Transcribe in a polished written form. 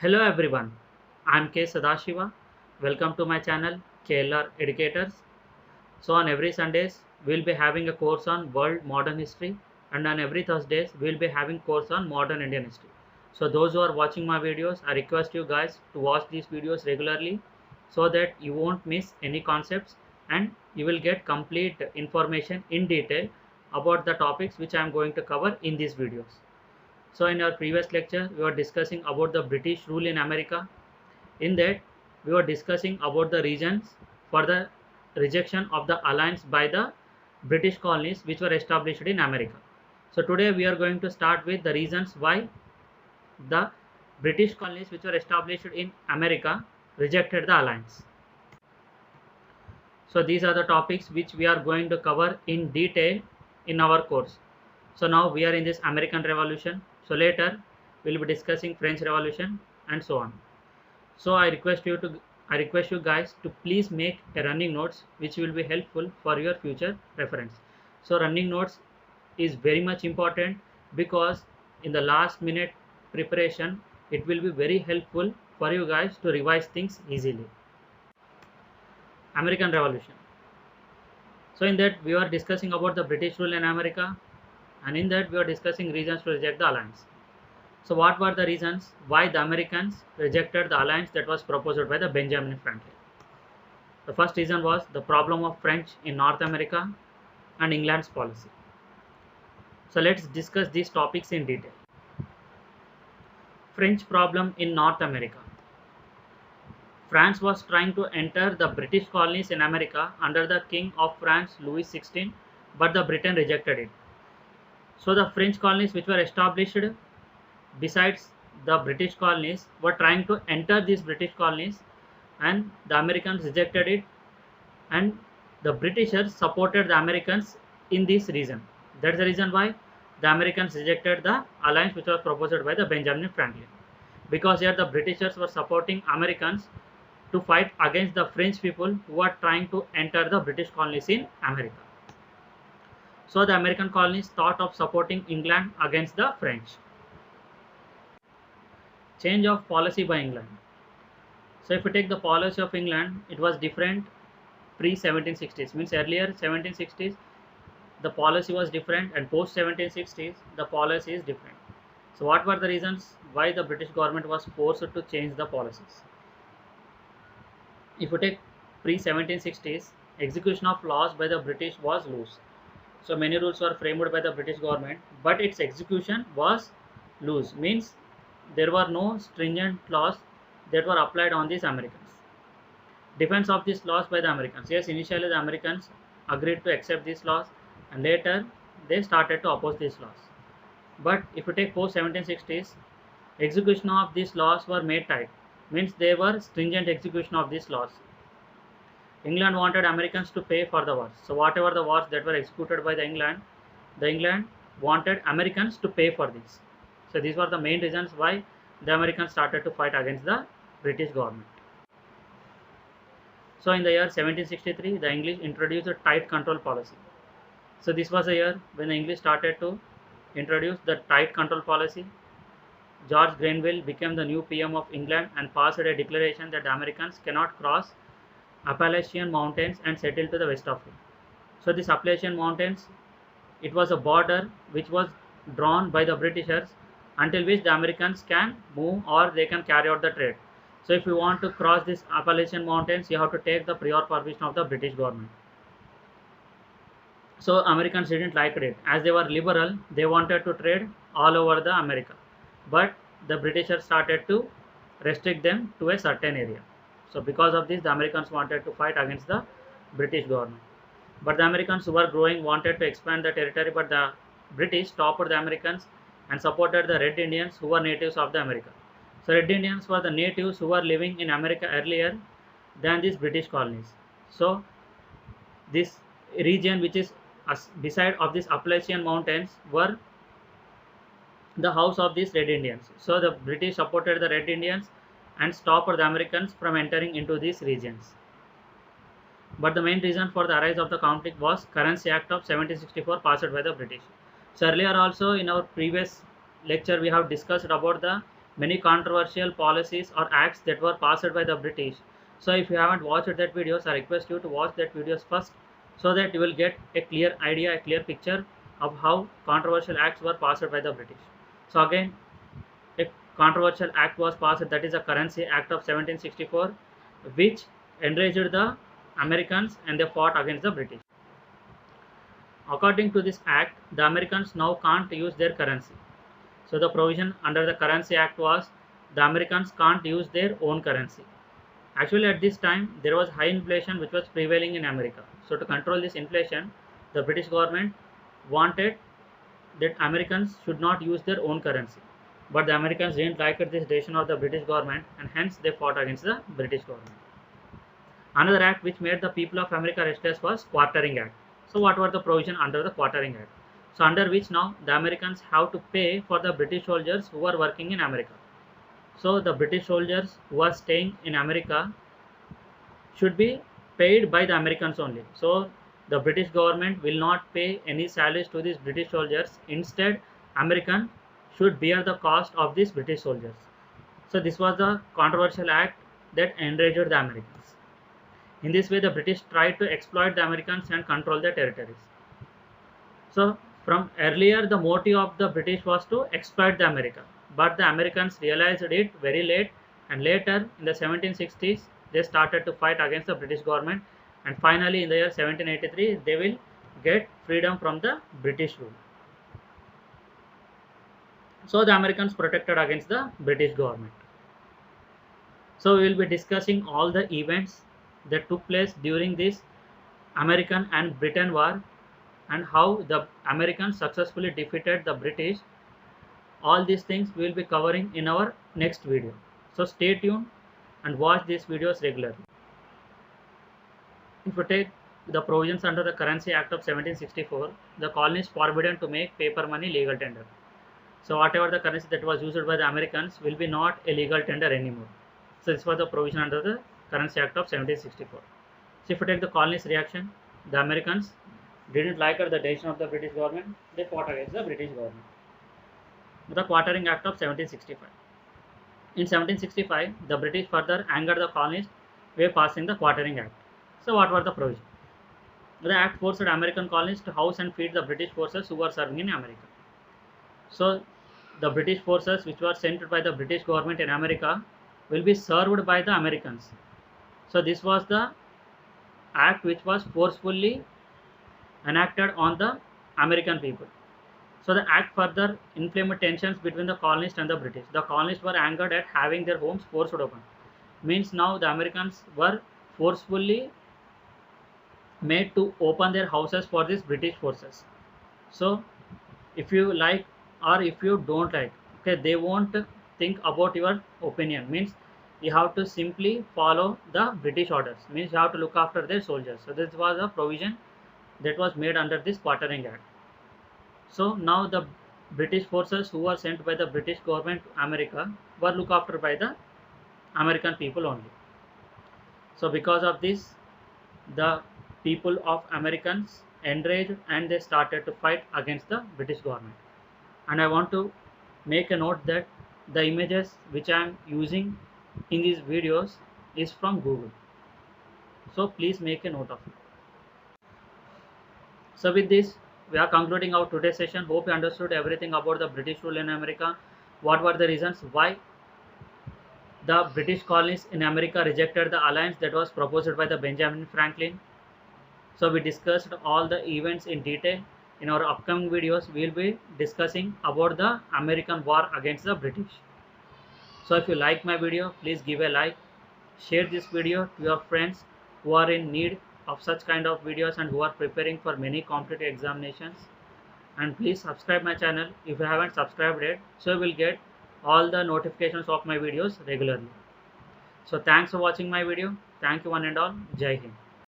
Hello everyone, I am K. Sadashiva. Welcome to my channel KLR Educators. So on every Sundays we will be having a course on world modern history, and on every Thursdays we will be having course on modern Indian history. So those who are watching my videos, I request you guys to watch these videos regularly so that you won't miss any concepts and you will get complete information in detail about the topics which I am going to cover in these videos. So in our previous lecture, we were discussing about the British rule in America. In that, we were discussing about the reasons for the rejection of the alliance by the British colonies which were established in America. So today we are going to start with the reasons why the British colonies which were established in America rejected the alliance. So these are the topics which we are going to cover in detail in our course. So now we are in this American Revolution. So later we will be discussing French Revolution and so on. So I request you guys to please make a running notes which will be helpful for your future reference. So running notes is very much important because in the last minute preparation it will be very helpful for you guys to revise things easily. American Revolution. So in that we are discussing about the British rule in America, and in that we are discussing reasons to reject the alliance. So what were the reasons why the Americans rejected the alliance that was proposed by the Benjamin Franklin? The first reason was the problem of French in North America and England's policy. So let's discuss these topics in detail. French problem in North America. France was trying to enter the British colonies in America under the King of France Louis XVI, but the Britain rejected it. So the French colonies which were established besides the British colonies were trying to enter these British colonies, and the Americans rejected it, and the Britishers supported the Americans in this region. That's the reason why the Americans rejected the alliance which was proposed by the Benjamin Franklin, because here the Britishers were supporting Americans to fight against the French people who are trying to enter the British colonies in America. So the American colonies thought of supporting England against the French. Change of policy by England. So if we take the policy of England, it was different pre 1760s, means earlier 1760s the policy was different, and post 1760s the policy is different. So what were the reasons why the British government was forced to change the policies? If we take pre 1760s, execution of laws by the British was loose. So many rules were framed by the British government, but its execution was loose, means there were no stringent laws that were applied on these Americans. Defense of these laws by the Americans. Yes, initially the Americans agreed to accept these laws, and later they started to oppose these laws. But if you take post 1760s, execution of these laws were made tight, means they were stringent execution of these laws. England wanted Americans to pay for the wars. So whatever the wars that were executed by the England wanted Americans to pay for this. So these were the main reasons why the Americans started to fight against the British government. So in the year 1763, the English introduced a tight control policy. So this was a year when the English started to introduce the tight control policy. George Grenville became the new PM of England and passed a declaration that the Americans cannot cross Appalachian Mountains and settle to the west of it. So this Appalachian Mountains, it was a border which was drawn by the Britishers until which the Americans can move or they can carry out the trade. So if you want to cross this Appalachian Mountains, you have to take the prior permission of the British government. So Americans didn't like it. As they were liberal, they wanted to trade all over the America, but the Britishers started to restrict them to a certain area. So because of this, the Americans wanted to fight against the British government. But the Americans who were growing wanted to expand the territory, but the British stopped the Americans and supported the Red Indians who were natives of the America. So Red Indians were the natives who were living in America earlier than these British colonies. So this region which is beside of these Appalachian Mountains were the house of these Red Indians. So the British supported the Red Indians and stopped the Americans from entering into these regions. But the main reason for the rise of the conflict was Currency Act of 1764 passed by the British. So earlier also in our previous lecture we have discussed about the many controversial policies or acts that were passed by the British. So if you haven't watched that videos, I request you to watch that videos first, so that you will get a clear idea, a clear picture of how controversial acts were passed by the British. So again, a controversial act was passed, that is the Currency Act of 1764, which enraged the Americans and they fought against the British. According to this act, the Americans now can't use their currency. So the provision under the Currency Act was the Americans can't use their own currency. Actually, at this time, there was high inflation which was prevailing in America. So to control this inflation, the British government wanted that Americans should not use their own currency. But the Americans didn't like this decision of the British government, and hence they fought against the British government. Another act which made the people of America restless was Quartering Act. So what were the provision under the Quartering Act? So under which now the Americans have to pay for the British soldiers who are working in America. So the British soldiers who are staying in America should be paid by the Americans only. So the British government will not pay any salaries to these British soldiers. Instead, American should bear the cost of these British soldiers. So this was the controversial act that enraged the Americans. In this way, the British tried to exploit the Americans and control their territories. So from earlier, the motive of the British was to exploit the America, but the Americans realized it very late, and later in the 1760s, they started to fight against the British government, and finally in the year 1783, they will get freedom from the British rule. So the Americans protected against the British government. So we will be discussing all the events that took place during this American and Britain war, and how the Americans successfully defeated the British. All these things we will be covering in our next video. So stay tuned and watch these videos regularly. If you take the provisions under the Currency Act of 1764, the colonies forbidden to make paper money legal tender. So whatever the currency that was used by the Americans will be not a legal tender anymore. So this was the provision under the Currency Act of 1764. So if you take the colonies reaction, the Americans didn't like the decision of the British government. They fought against the British government. The Quartering Act of 1765. In 1765, the British further angered the colonists by passing the Quartering Act. So what were the provisions? The act forced American colonists to house and feed the British forces who were serving in America. So the British forces which were sent by the British government in America will be served by the Americans. So this was the act which was forcefully enacted on the American people. So the act further inflamed tensions between the colonists and the British. The colonists were angered at having their homes forced open. Means now the Americans were forcefully made to open their houses for these British forces. So if you like or if you don't like, okay, they won't think about your opinion. Means you have to simply follow the British orders. Means you have to look after their soldiers. So this was a provision that was made under this Quartering Act. So now the British forces who were sent by the British government to America were looked after by the American people only. So because of this, the people of Americans enraged and they started to fight against the British government. And I want to make a note that the images which I am using in these videos is from Google. So please make a note of it. So with this, we are concluding our today's session. Hope you understood everything about the British rule in America. What were the reasons why the British colonies in America rejected the alliance that was proposed by the Benjamin Franklin. So we discussed all the events in detail. In our upcoming videos, we will be discussing about the American war against the British. So if you like my video, please give a like, share this video to your friends who are in need of such kind of videos and who are preparing for many competitive examinations. And please subscribe my channel if you haven't subscribed yet, so you will get all the notifications of my videos regularly. So thanks for watching my video. Thank you one and all. Jai Hind.